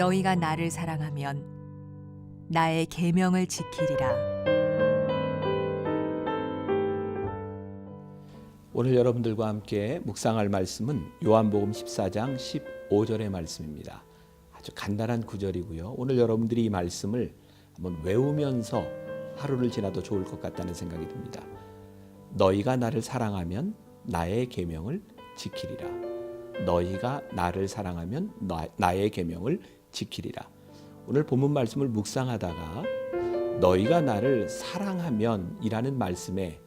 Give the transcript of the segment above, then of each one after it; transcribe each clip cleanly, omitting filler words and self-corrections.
너희가 나를 사랑하면 나의 계명을 지키리라. 오늘 여러분들과 함께 묵상할 말씀은 요한복음 14장 15절의 말씀입니다. 아주 간단한 구절이고요. 오늘 여러분들이 이 말씀을 한번 외우면서 하루를 지나도 좋을 것 같다는 생각이 듭니다. 너희가 나를 사랑하면 나의 계명을 지키리라. 너희가 나를 사랑하면 나의 계명을 지키리라. 오늘 본문 말씀을 묵상하다가 너희가 나를 사랑하면 이라는 말씀에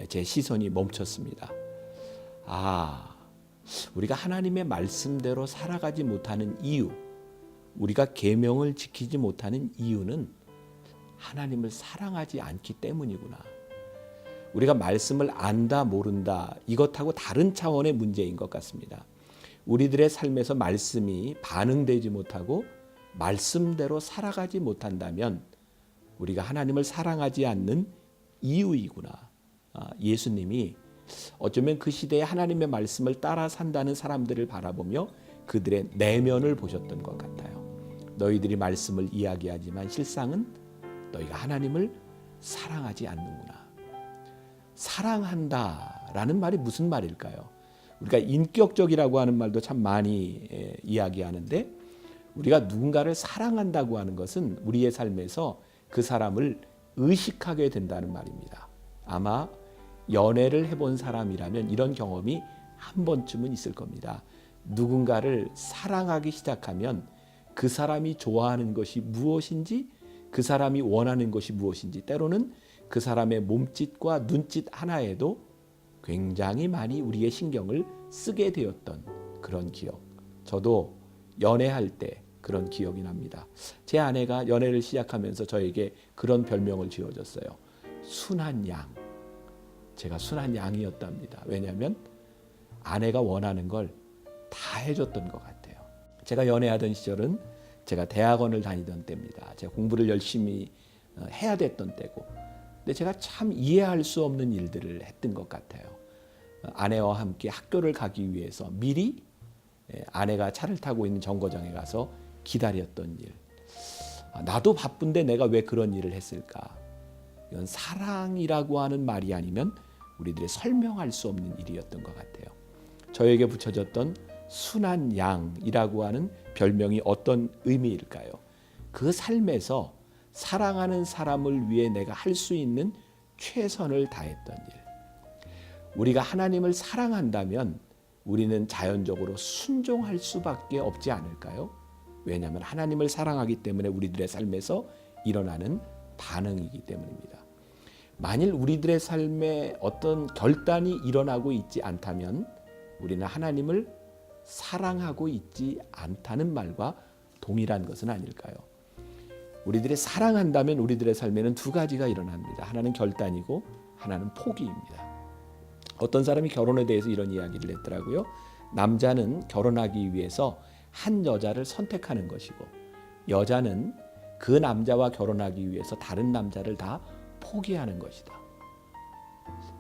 제 시선이 멈췄습니다. 우리가 하나님의 말씀대로 살아가지 못하는 이유, 우리가 계명을 지키지 못하는 이유는 하나님을 사랑하지 않기 때문이구나. 우리가 말씀을 안다 모른다 이것하고 다른 차원의 문제인 것 같습니다. 우리들의 삶에서 말씀이 반응되지 못하고 말씀대로 살아가지 못한다면 우리가 하나님을 사랑하지 않는 이유이구나. 예수님이 어쩌면 그 시대에 하나님의 말씀을 따라 산다는 사람들을 바라보며 그들의 내면을 보셨던 것 같아요. 너희들이 말씀을 이야기하지만 실상은 너희가 하나님을 사랑하지 않는구나. 사랑한다라는 말이 무슨 말일까요? 우리가 인격적이라고 하는 말도 참 많이 이야기하는데 우리가 누군가를 사랑한다고 하는 것은 우리의 삶에서 그 사람을 의식하게 된다는 말입니다. 아마 연애를 해본 사람이라면 이런 경험이 한 번쯤은 있을 겁니다. 누군가를 사랑하기 시작하면 그 사람이 좋아하는 것이 무엇인지, 그 사람이 원하는 것이 무엇인지, 때로는 그 사람의 몸짓과 눈짓 하나에도 굉장히 많이 우리의 신경을 쓰게 되었던 그런 기억. 저도 연애할 때 그런 기억이 납니다. 제 아내가 연애를 시작하면서 저에게 그런 별명을 지어줬어요. 순한 양. 제가 순한 양이었답니다. 왜냐하면 아내가 원하는 걸 다 해줬던 것 같아요. 제가 연애하던 시절은 제가 대학원을 다니던 때입니다. 제가 공부를 열심히 해야 됐던 때고, 근데 제가 참 이해할 수 없는 일들을 했던 것 같아요. 아내와 함께 학교를 가기 위해서 미리 아내가 차를 타고 있는 정거장에 가서 기다렸던 일. 나도 바쁜데 내가 왜 그런 일을 했을까? 이건 사랑이라고 하는 말이 아니면 우리들이 설명할 수 없는 일이었던 것 같아요. 저에게 붙여졌던 순한 양이라고 하는 별명이 어떤 의미일까요? 그 삶에서 사랑하는 사람을 위해 내가 할 수 있는 최선을 다했던 일. 우리가 하나님을 사랑한다면 우리는 자연적으로 순종할 수밖에 없지 않을까요? 왜냐하면 하나님을 사랑하기 때문에 우리들의 삶에서 일어나는 반응이기 때문입니다. 만일 우리들의 삶에 어떤 결단이 일어나고 있지 않다면 우리는 하나님을 사랑하고 있지 않다는 말과 동일한 것은 아닐까요? 우리들이 사랑한다면 우리들의 삶에는 두 가지가 일어납니다. 하나는 결단이고 하나는 포기입니다. 어떤 사람이 결혼에 대해서 이런 이야기를 했더라고요. 남자는 결혼하기 위해서 한 여자를 선택하는 것이고 여자는 그 남자와 결혼하기 위해서 다른 남자를 다 포기하는 것이다.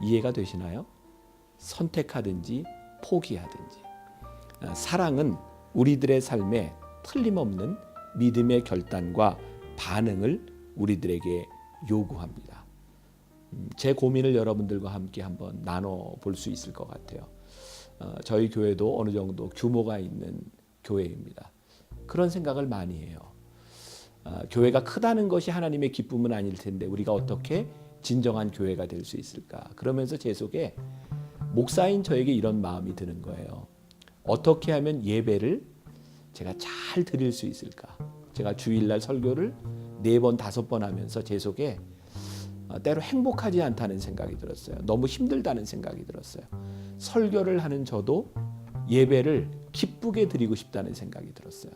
이해가 되시나요? 선택하든지 포기하든지. 사랑은 우리들의 삶에 틀림없는 믿음의 결단과 반응을 우리들에게 요구합니다. 제 고민을 여러분들과 함께 한번 나눠볼 수 있을 것 같아요. 저희 교회도 어느 정도 규모가 있는 교회입니다. 그런 생각을 많이 해요. 교회가 크다는 것이 하나님의 기쁨은 아닐 텐데 우리가 어떻게 진정한 교회가 될 수 있을까? 그러면서 제 속에 목사인 저에게 이런 마음이 드는 거예요. 어떻게 하면 예배를 제가 잘 드릴 수 있을까? 제가 주일날 설교를 4번, 5번 하면서 제 속에 때로 행복하지 않다는 생각이 들었어요. 너무 힘들다는 생각이 들었어요. 설교를 하는 저도 예배를 기쁘게 드리고 싶다는 생각이 들었어요.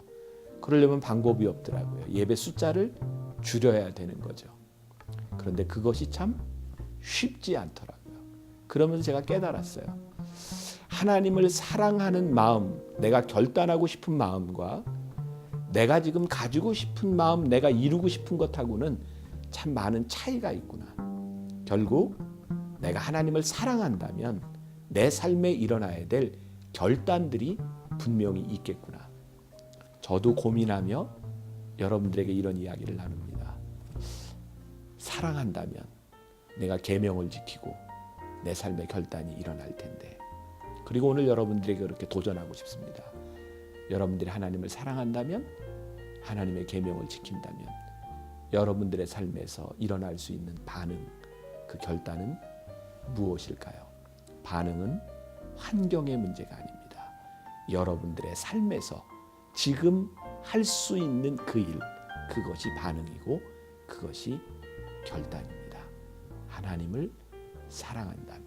그러려면 방법이 없더라고요. 예배 숫자를 줄여야 되는 거죠. 그런데 그것이 참 쉽지 않더라고요. 그러면서 제가 깨달았어요. 하나님을 사랑하는 마음, 내가 결단하고 싶은 마음과 내가 지금 가지고 싶은 마음, 내가 이루고 싶은 것하고는 참 많은 차이가 있구나. 결국 내가 하나님을 사랑한다면 내 삶에 일어나야 될 결단들이 분명히 있겠구나. 저도 고민하며 여러분들에게 이런 이야기를 나눕니다. 사랑한다면 내가 계명을 지키고 내 삶의 결단이 일어날 텐데. 그리고 오늘 여러분들에게 그렇게 도전하고 싶습니다. 여러분들이 하나님을 사랑한다면, 하나님의 계명을 지킨다면 여러분들의 삶에서 일어날 수 있는 반응, 그 결단은 무엇일까요? 반응은 환경의 문제가 아닙니다. 여러분들의 삶에서 지금 할 수 있는 그 일, 그것이 반응이고 그것이 결단입니다. 하나님을 사랑한다면.